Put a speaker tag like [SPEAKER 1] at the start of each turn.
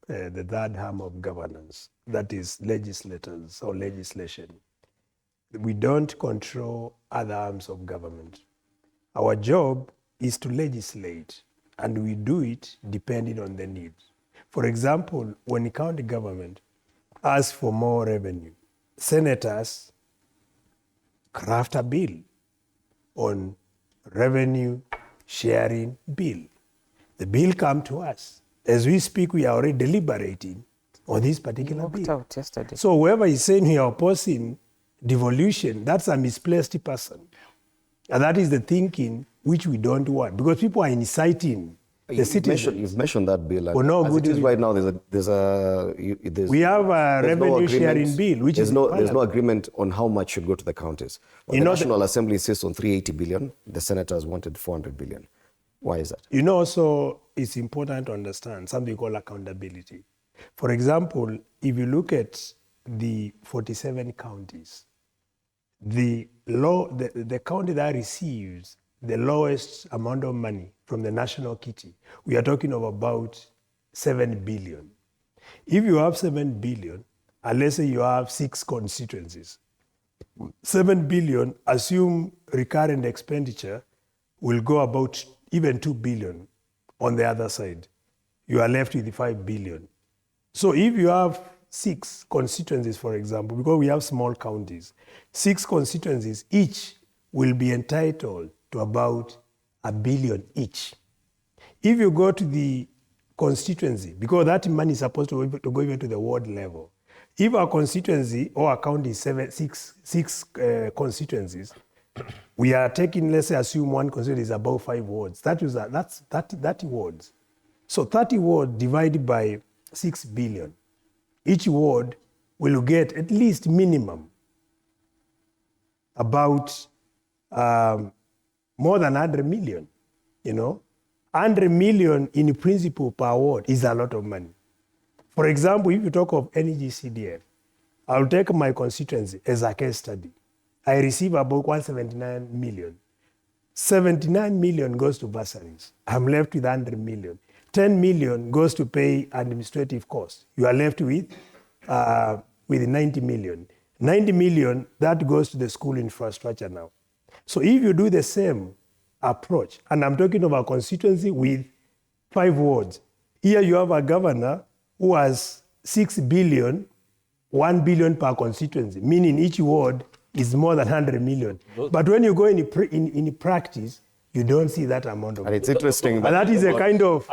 [SPEAKER 1] the third arm of governance, that is legislators or legislation. We don't control other arms of government. Our job is to legislate, and we do it depending on the needs. For example, when the county government asks for more revenue, senators craft a bill on revenue sharing bill. The bill comes to us. As we speak, we are already deliberating on this particular bill.
[SPEAKER 2] Out yesterday.
[SPEAKER 1] So whoever is saying we are opposing devolution, that's a misplaced person. And that is the thinking which we don't want, because people are inciting the citizens.
[SPEAKER 3] You've mentioned that bill.
[SPEAKER 1] For no
[SPEAKER 3] as
[SPEAKER 1] good
[SPEAKER 3] it is
[SPEAKER 1] reason.
[SPEAKER 3] right now,
[SPEAKER 1] We have a revenue sharing bill, which
[SPEAKER 3] there's
[SPEAKER 1] is
[SPEAKER 3] there's no agreement on how much should go to the counties. Well, the National Assembly insists on 380 billion. The senators wanted 400 billion. Why is that?
[SPEAKER 1] You know, also it's important to understand something called accountability. For example, if you look at the 47 counties, the county that receives the lowest amount of money from the national kitty, we are talking of about 7 billion. If you have 7 billion, and let's say you have 6 constituencies, 7 billion, assume recurrent expenditure will go about even 2 billion on the other side. You are left with 5 billion. So if you have 6 constituencies, for example, because we have small counties, 6 constituencies, each will be entitled to about 1 billion each. If you go to the constituency, because that money is supposed to go even to the ward level, if our constituency or a county is 6 constituencies, we are taking, let's say, assume one constituency is about 5 wards. That's 30 wards. So 30 wards divided by 6 billion. Each ward will get at least minimum about more than 100 million, you know. 100 million in principle per ward is a lot of money. For example, if you talk of energy CDF, I'll take my constituency as a case study. I receive about 179 million. 79 million goes to bursaries. I'm left with 100 million. 10 million goes to pay administrative costs. You are left with 90 million. 90 million, that goes to the school infrastructure now. So if you do the same approach, and I'm talking about a constituency with 5 wards, here you have a governor who has 6 billion, 1 billion per constituency, meaning each ward is more than 100 million. But when you go in practice, you don't see that amount of money.
[SPEAKER 3] And it's interesting.
[SPEAKER 1] And that is a kind of